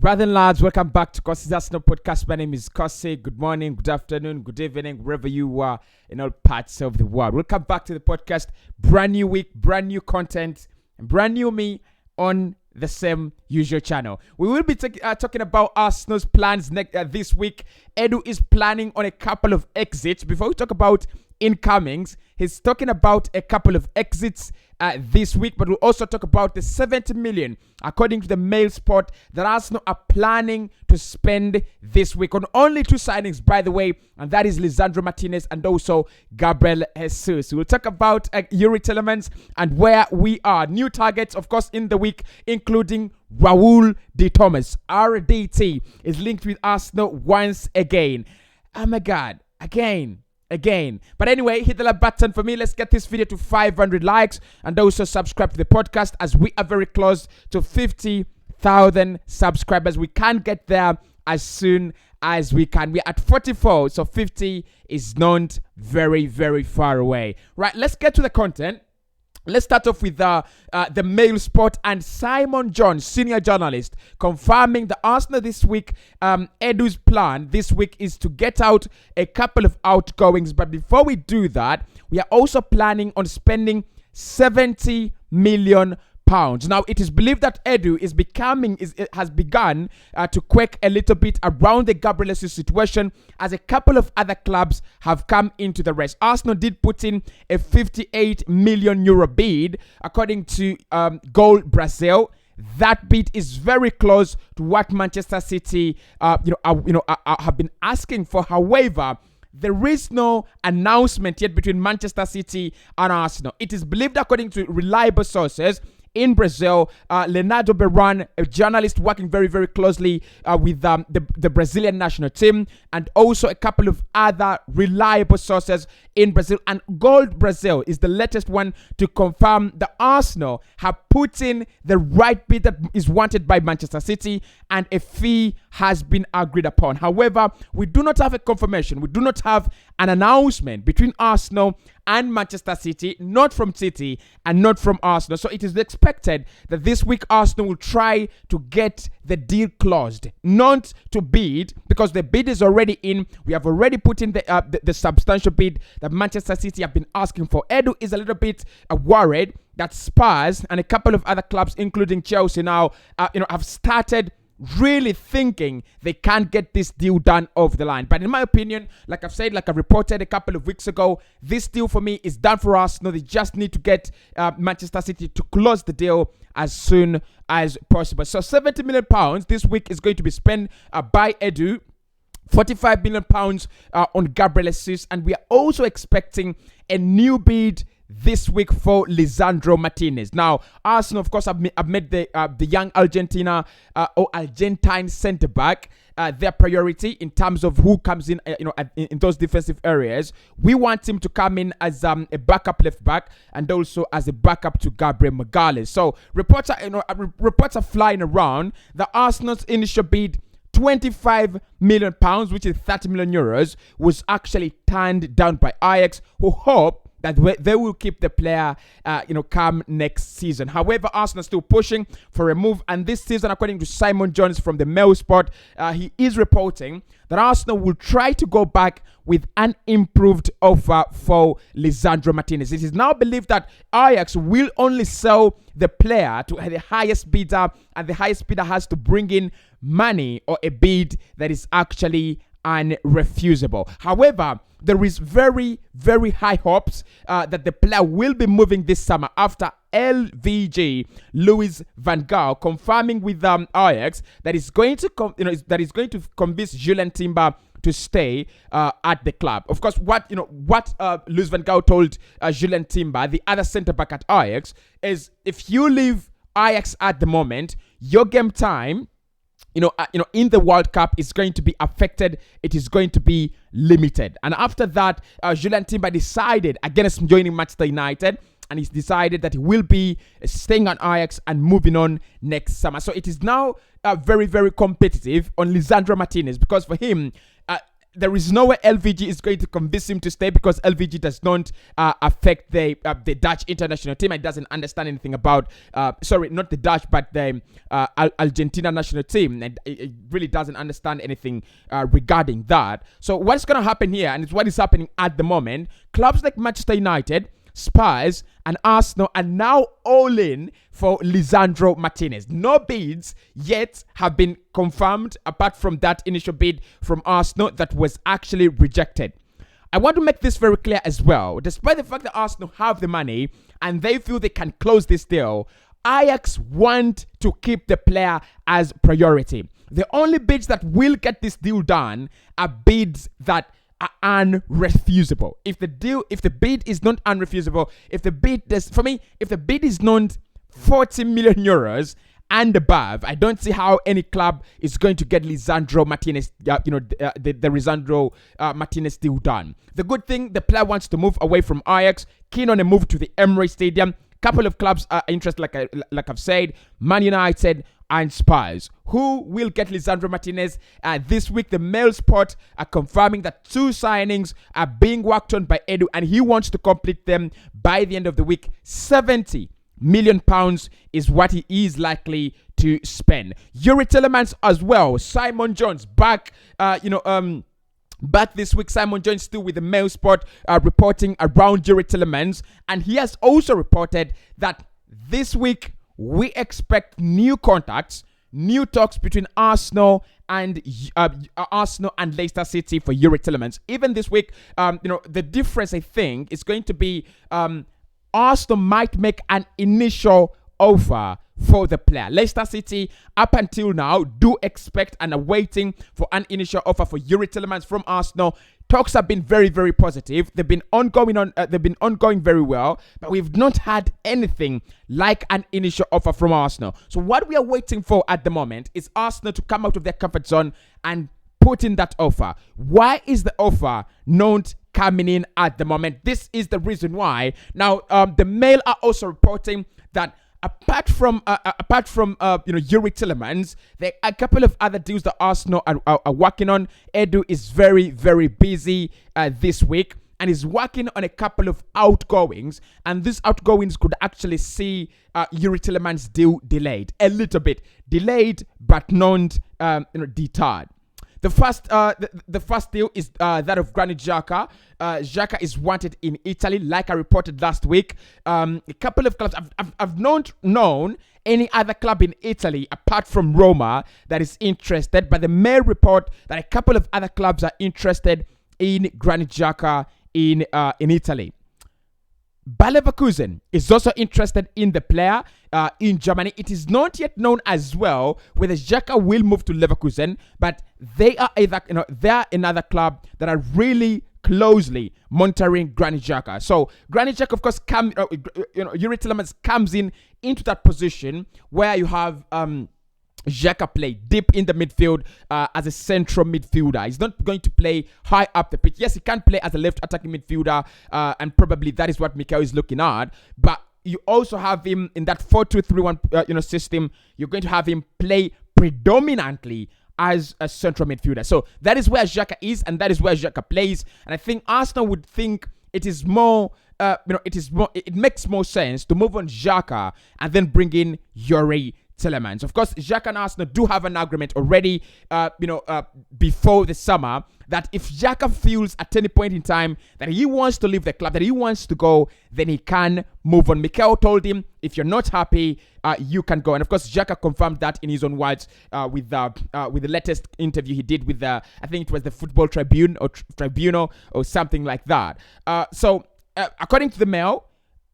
Brother and lads, welcome back to Cossy's Arsenal podcast. My name is Cossy. Good morning, good afternoon, good evening, wherever you are in all parts of the world. Welcome back to the podcast. Brand new week, brand new content, and brand new me on the same usual channel. We will be talking about Arsenal's plans this week. Edu is planning on a couple of exits. Before we talk about incomings, he's talking about a couple of exits this week, but we'll also talk about the 70 million, according to the Mail Sport, that Arsenal are planning to spend this week on only two signings, by the way, and that is Lisandro Martinez and also Gabriel Jesus. We'll talk about Yuri Telemans and where we are. New targets, of course, in the week, including Raul de Thomas. RDT is linked with Arsenal once again. Oh my God, again. But anyway, hit the like button for me. Let's get this video to 500 likes and also subscribe to the podcast, as we are very close to 50,000 subscribers. We can't get there as soon as we can. We're at 44, so 50 is not very, very far away. Right, let's get to the content. Let's start off with the Mail Sport and Simon Jones, senior journalist, confirming the Arsenal this week. Edu's plan this week is to get out a couple of outgoings. But before we do that, we are also planning on spending 70 million pounds. Now, it is believed that Edu has begun to quake a little bit around the Gabriel Jesus situation, as a couple of other clubs have come into the race. Arsenal did put in a 58 million euro bid, according to Goal Brazil. That bid is very close to what Manchester City have been asking for. However, there is no announcement yet between Manchester City and Arsenal. It is believed, according to reliable sources in Brazil, Leonardo Beran, a journalist working very, very closely with the Brazilian national team, and also a couple of other reliable sources in Brazil. And Gold Brazil is the latest one to confirm that Arsenal have put in the right bid that is wanted by Manchester City, and a fee has been agreed upon. However, we do not have a confirmation. We do not have an announcement between Arsenal and Manchester City, not from City and not from Arsenal. So it is expected that this week Arsenal will try to get the deal closed, not to bid, because the bid is already in. We have already put in the substantial bid that Manchester City have been asking for. Edu is a little bit worried that Spurs and a couple of other clubs, including Chelsea now, have started really thinking they can't get this deal done over the line. But in my opinion, like I've said, like I reported a couple of weeks ago, this deal for me is done for Arsenal. They just need to get Manchester City to close the deal as soon as possible. So 70 million pounds this week is going to be spent by Edu. 45 million pounds on Gabriel Jesus, and we are also expecting a new bid this week for Lisandro Martinez. Now, Arsenal, of course, have made the young Argentine centre back their priority in terms of who comes in, in those defensive areas. We want him to come in as a backup left back and also as a backup to Gabriel Magalhaes. So reports are flying around. The Arsenal's initial bid, 25 million pounds, which is 30 million euros, was actually turned down by Ajax, who hope that they will keep the player, come next season. However, Arsenal is still pushing for a move, and this season, according to Simon Jones from the Mail Sport, he is reporting that Arsenal will try to go back with an improved offer for Lisandro Martinez. It is now believed that Ajax will only sell the player to the highest bidder, and the highest bidder has to bring in money or a bid that is actually unrefusable. However, there is very, very high hopes that the player will be moving this summer, after LVG Louis van Gaal confirming with Ajax that is going to convince Julian Timber to stay at the club. Of course, what Louis van Gaal told Julian Timber, the other centre back at Ajax, is if you leave Ajax at the moment, your game time in the World Cup is going to be affected. It is going to be limited. And after that, Julian Timber decided against joining Manchester United, and he's decided that he will be staying on Ajax and moving on next summer. So it is now very, very competitive on Lisandro Martinez, because for him, there is no way LVG is going to convince him to stay, because LVG does not affect the Dutch international team. It doesn't understand anything about, sorry, not the Dutch, but the Argentina national team. And it really doesn't understand anything regarding that. So what's going to happen here, and it's what is happening at the moment, clubs like Manchester United, Spurs and Arsenal are now all in for Lisandro Martinez. No bids yet have been confirmed apart from that initial bid from Arsenal that was actually rejected. I want to make this very clear as well. Despite the fact that Arsenal have the money and they feel they can close this deal, Ajax want to keep the player as priority. The only bids that will get this deal done are bids that are unrefusable. If the bid is not unrefusable, if the bid is not 40 million euros and above, I don't see how any club is going to get Lisandro Martinez, the Lisandro Martinez deal done. The good thing, the player wants to move away from Ajax, keen on a move to the Emirates Stadium. Couple of clubs are interested, like I've said, Man United and Spurs. Who will get Lisandro Martinez? This week, the Mail Sport are confirming that 2 signings are being worked on by Edu, and he wants to complete them by the end of the week. 70 million pounds is what he is likely to spend. Yuri Tillemans as well. Simon Jones back. Back this week, Simon Jones still with the Mail Sport reporting around Yuri Tillemans, and he has also reported that this week we expect new contacts, new talks between Arsenal and Leicester City for Yuri Tillemans. Even this week, the difference I think is going to be Arsenal might make an initial offer for the player. Leicester City, up until now, do expect and are waiting for an initial offer for Yuri Tillemans from Arsenal. Talks have been very, very positive. They've been ongoing very well, but we've not had anything like an initial offer from Arsenal. So what we are waiting for at the moment is Arsenal to come out of their comfort zone and put in that offer. Why is the offer not coming in at the moment? This is the reason why. Now, the Mail are also reporting that apart from Yuri Tillemans, there are a couple of other deals that Arsenal are working on. Edu is very, very busy this week and is working on a couple of outgoings, and these outgoings could actually see Yuri Tillemans' deal delayed a little bit, but not deterred. The first deal is that of Granit Xhaka. Xhaka is wanted in Italy, like I reported last week. A couple of clubs, I've not known any other club in Italy apart from Roma that is interested, but the Mail report that a couple of other clubs are interested in Granit Xhaka in Italy. Bayer Leverkusen is also interested in the player in Germany. It is not yet known as well whether Xhaka will move to Leverkusen, but they are another club that are really closely monitoring Granit Xhaka. So Granit Xhaka, of course, Yuri Tillemans comes into that position where you have Xhaka play deep in the midfield as a central midfielder. He's not going to play high up the pitch. Yes, he can play as a left attacking midfielder, and probably that is what Mikel is looking at. But you also have him in that 4-2-3-1 system. You're going to have him play predominantly as a central midfielder. So that is where Xhaka is, and that is where Xhaka plays. And I think Arsenal would think it is more. It makes more sense to move on Xhaka and then bring in Yuri Tillemans. Of course, Xhaka and Arsenal do have an agreement already, before the summer, that if Xhaka feels at any point in time that he wants to leave the club, that he wants to go, then he can move on. Mikel told him, if you're not happy, you can go. And of course, Xhaka confirmed that in his own words with the latest interview he did with I think it was the Football Tribunal or something like that. So according to the Mail,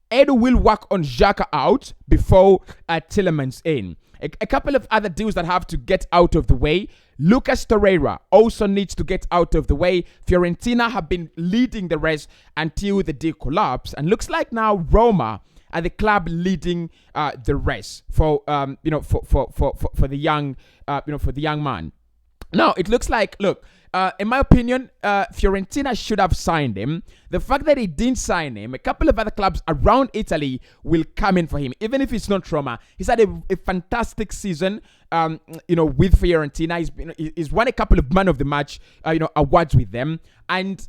Edu will work on Xhaka out before Tillemans in. A couple of other deals that have to get out of the way. Lucas Torreira also needs to get out of the way. Fiorentina have been leading the race until the deal collapsed, and looks like now Roma are the club leading the race for the young man. Now it looks like, in my opinion, Fiorentina should have signed him. The fact that he didn't sign him, a couple of other clubs around Italy will come in for him, even if it's not Roma. He's had a fantastic season with Fiorentina. He's won a couple of man of the match, awards with them. And,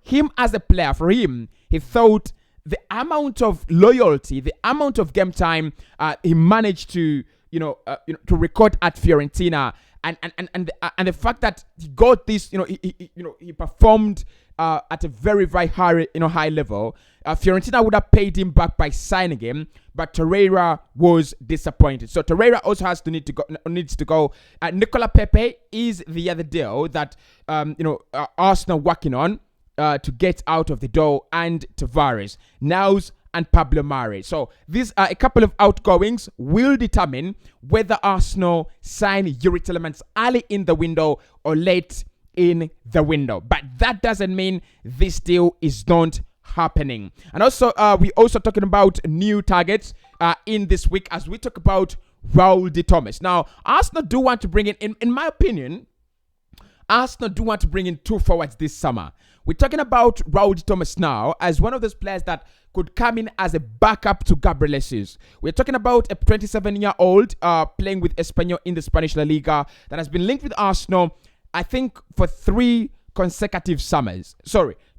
him as a player, for him, he thought the amount of loyalty, the amount of game time he managed to, to record at Fiorentina, and the fact that he got this, he performed at a very, very high level. Fiorentina would have paid him back by signing him, but Torreira was disappointed. So Torreira also needs to go. Nicola Pepe is the other deal that Arsenal working on to get out of the door, and Tavares, Niles, and Pablo Mari. So these are a couple of outgoings will determine whether Arsenal sign Yuri Tillemans early in the window or late in the window. But that doesn't mean this deal is not happening. And also, we also talking about new targets in this week as we talk about Raul de Thomas. Now, Arsenal do want to bring in my opinion, Arsenal do want to bring in 2 forwards this summer. We're talking about Raul de Thomas now as one of those players that could come in as a backup to Gabriel Jesus. We're talking about a 27-year-old playing with Espanyol in the Spanish La Liga that has been linked with Arsenal, I think, for 3 consecutive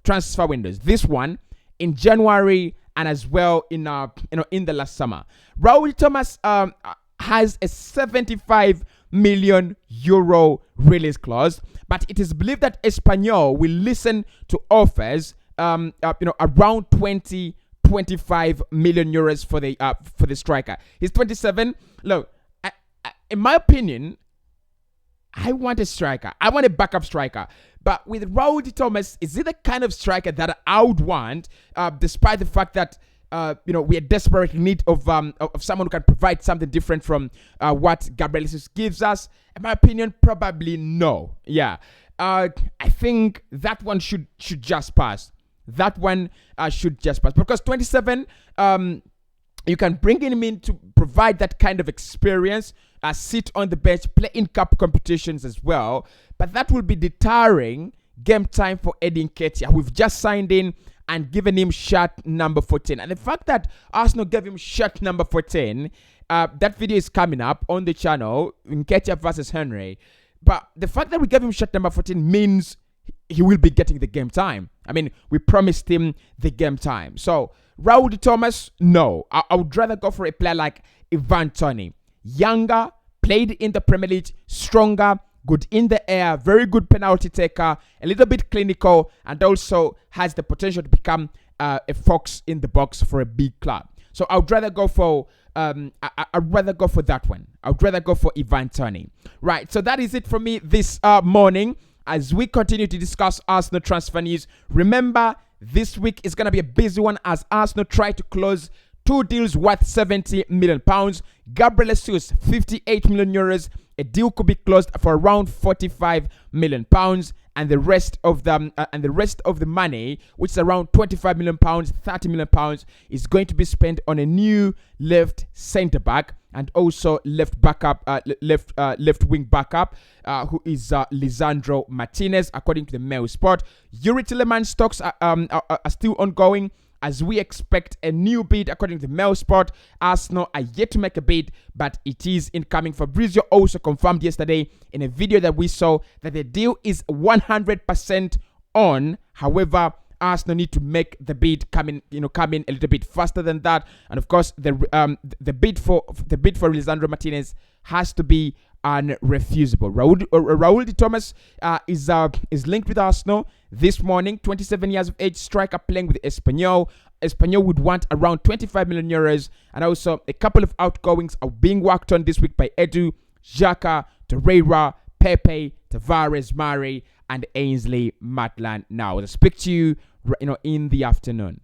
transfer windows. This one in January and as well in the last summer. Raul de Thomas has a 75 million euro release clause, but it is believed that Espanyol will listen to offers around 25 million euros for the striker. He's 27. Look, in my opinion, I want a striker. I want a backup striker. But with Raul de Thomas, is it the kind of striker that I would want, despite the fact that we are desperately in need of someone who can provide something different from what Gabriel Jesus gives us? In my opinion, probably no. Yeah, I think that one should just pass. That one should just pass because 27. You can bring him in to provide that kind of experience, sit on the bench, play in cup competitions as well. But that will be deterring game time for Eddie Nketiah. We've just signed in and given him shirt number 14. And the fact that Arsenal gave him shirt number 14, that video is coming up on the channel, Nketiah versus Henry. But the fact that we gave him shirt number 14 means he will be getting the game time. I mean, we promised him the game time. So, Raul de Thomas, no. I would rather go for a player like Ivan Toney. Younger, played in the Premier League, stronger, good in the air, very good penalty taker, a little bit clinical, and also has the potential to become a fox in the box for a big club. So I would rather go for I'd rather go for that one. I would rather go for Ivan Toney. Right. So that is it for me this morning. As we continue to discuss Arsenal transfer news, remember this week is going to be a busy one as Arsenal try to close 2 deals worth 70 million pounds. Gabriel Jesus, 58 million euros. A deal could be closed for around 45 million pounds, and the rest of the money, which is around 25 million pounds, 30 million pounds, is going to be spent on a new left centre back and also left wing backup, who is Lisandro Martinez, according to the Mail Sport. Yuri Tillemans stocks are still ongoing, as we expect a new bid, according to the Mail Sport. Arsenal are yet to make a bid, but it is incoming. Fabrizio also confirmed yesterday in a video that we saw that the deal is 100% on. However, Arsenal need to make the bid come in a little bit faster than that. And of course, the bid for Lisandro Martinez has to be unrefusable. Raul de Thomas is linked with Arsenal this morning. 27 years of age, striker playing with Espanyol. Espanyol would want around 25 million euros, and also a couple of outgoings are being worked on this week by Edu, Xhaka, Torreira, Pepe, Tavares, Mari, and Ainsley Maitland. Now, I'll speak to you in the afternoon.